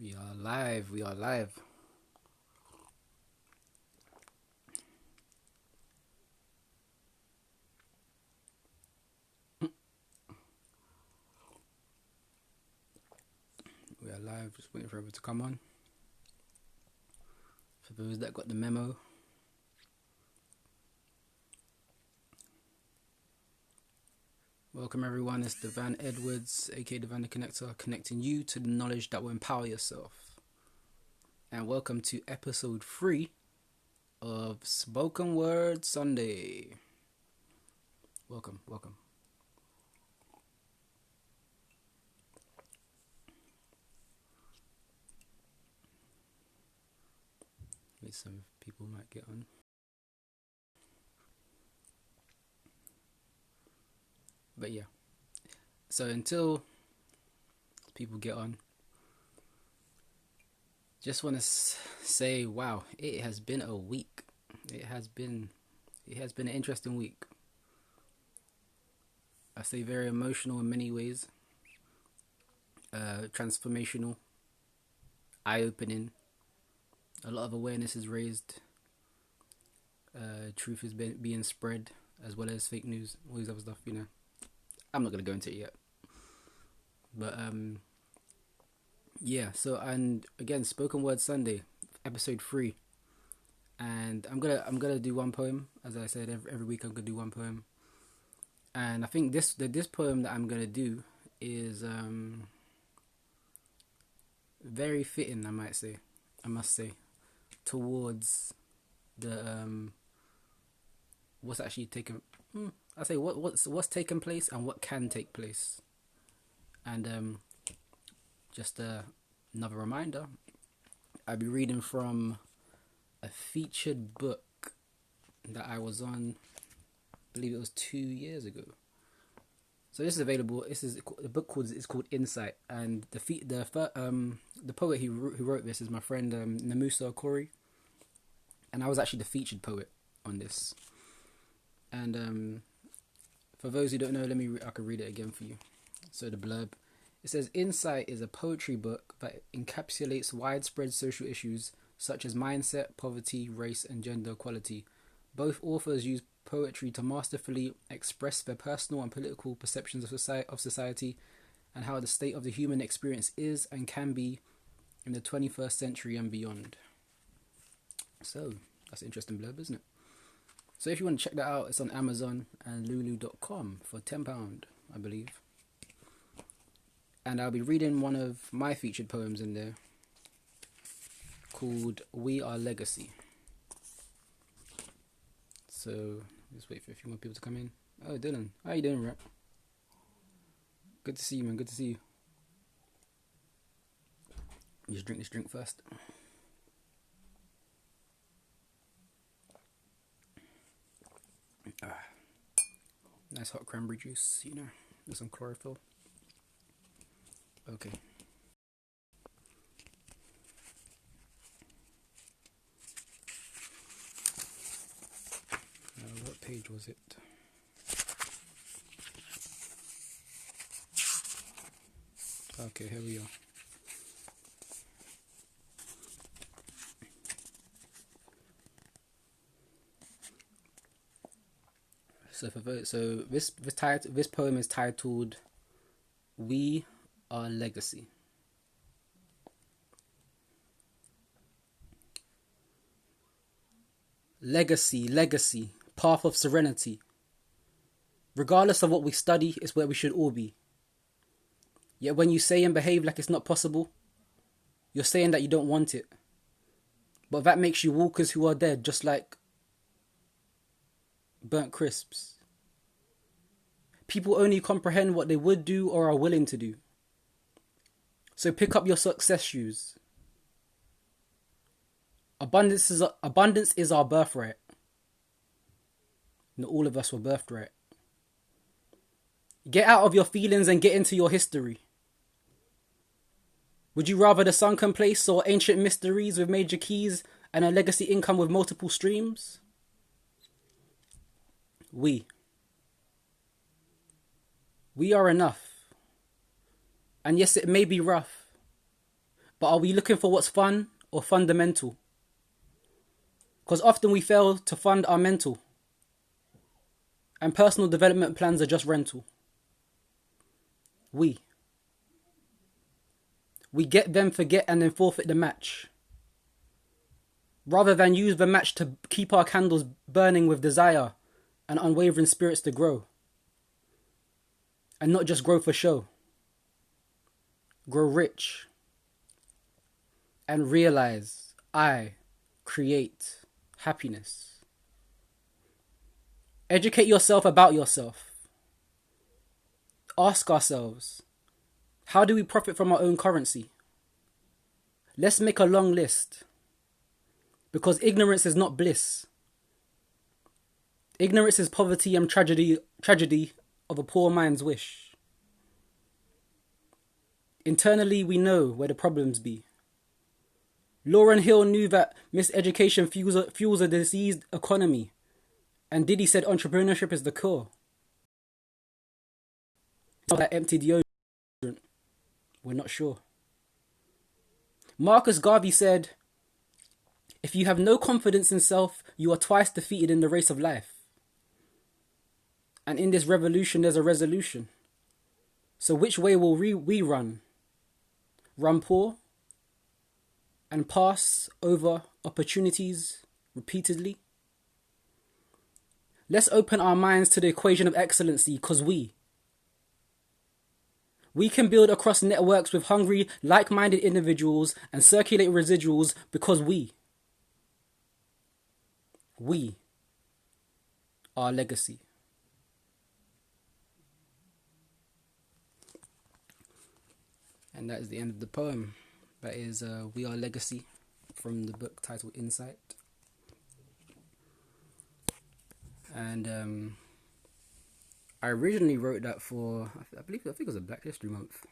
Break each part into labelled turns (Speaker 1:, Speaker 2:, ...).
Speaker 1: We are live. We are live. We are live. Just waiting for everyone to come on. For those that got the memo, welcome everyone. It's Devann Edwards, aka Devann the Connector, connecting you to the knowledge that will empower yourself. And welcome to episode 3 of Spoken Word Sunday. Welcome. Maybe some people might get on. But yeah. So until people get on, just want to say, wow, it has been a week. It has been an interesting week. I say very emotional in many ways, transformational, eye-opening. A lot of awareness is raised. Truth is being spread, as well as fake news, all these other stuff. I'm not gonna go into it yet. But yeah. So, and again, Spoken Word Sunday, episode 3, and I'm gonna do one poem. As I said, every week I'm gonna do one poem. And I think this poem that I'm gonna do is very fitting, I must say, towards the what's actually taken. I say what's taken place and what can take place. And just another reminder, I'll be reading from a featured book that I was on. I believe it was 2 years ago. So this is available. The book is called Insight, and the poet who wrote this is my friend Namusa Okori, and I was actually the featured poet on this. And for those who don't know, I can read it again for you. So the blurb, it says, Insight is a poetry book that encapsulates widespread social issues such as mindset, poverty, race, and gender equality. Both authors use poetry to masterfully express their personal and political perceptions of society and how the state of the human experience is and can be in the 21st century and beyond. So, that's an interesting blurb, isn't it? So if you want to check that out, it's on Amazon and lulu.com for £10, I believe. And I'll be reading one of my featured poems in there called We Are Legacy. So, just wait for a few more people to come in. Oh, Dylan. How you doing, Rap? Good to see you, man. Good to see you. Just drink this drink first. Nice hot cranberry juice, with some chlorophyll. Okay. What page was it? Okay, here we are. So this poem is titled We Are Legacy. Legacy, path of serenity. Regardless of what we study, it's where we should all be. Yet when you say and behave like it's not possible, you're saying that you don't want it. But that makes you walkers who are dead, just like burnt crisps. People only comprehend what they would do or are willing to do. So pick up your success shoes. Abundance is our birthright. Not all of us were birthed right. Get out of your feelings and get into your history. Would you rather the sunken place or ancient mysteries with major keys and a legacy income with multiple streams? We are enough. And yes, it may be rough, But are we looking for what's fun or fundamental? Because often we fail to fund our mental. And personal development plans are just rental. We get them, forget, and then forfeit the match. Rather than use the match to keep our candles burning with desire and unwavering spirits to grow. And not just grow for show. Grow rich. And realize I create happiness. Educate yourself about yourself. Ask ourselves, how do we profit from our own currency? Let's make a long list. Because ignorance is not bliss. Ignorance is poverty and tragedy of a poor man's wish. Internally, we know where the problems be. Lauryn Hill knew that miseducation fuels a diseased economy. And Diddy said entrepreneurship is the cure. That empty deodorant. We're not sure. Marcus Garvey said, if you have no confidence in self, you are twice defeated in the race of life. And in this revolution, there's a resolution. So which way will we run? Run poor? And pass over opportunities repeatedly? Let's open our minds to the equation of excellency, because we can build across networks with hungry, like-minded individuals and circulate residuals because we are legacy. And that is the end of the poem. That is We Are Legacy from the book titled Insight. And I originally wrote that for, I think it was a Black History Month.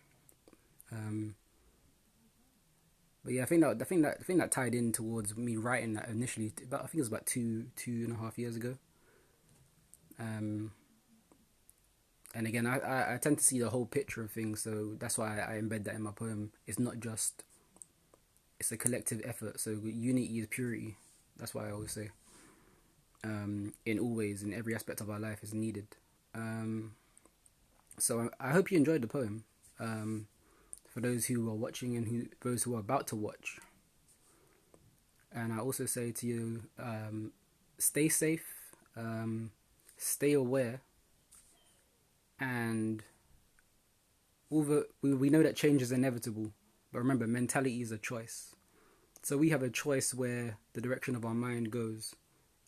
Speaker 1: But yeah, I think that tied in towards me writing that initially. I think it was about two and a half years ago. And again, I tend to see the whole picture of things, so that's why I embed that in my poem. It's not just, it's a collective effort. So unity is purity. That's why I always say. In all ways, in every aspect of our life is needed. So I hope you enjoyed the poem. For those who are watching and those who are about to watch. And I also say to you, stay safe, stay aware, and we know that change is inevitable, but remember, mentality is a choice. So we have a choice where the direction of our mind goes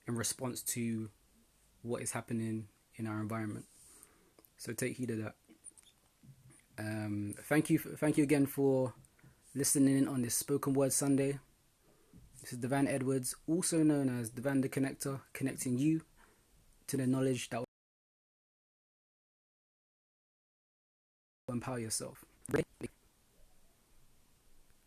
Speaker 1: in response to what is happening in our environment. So take heed of that. Thank you again for listening in on this Spoken Word Sunday. This is Devann Edwards, also known as Devann the Connector, connecting you to the knowledge that will empower yourself. Ready?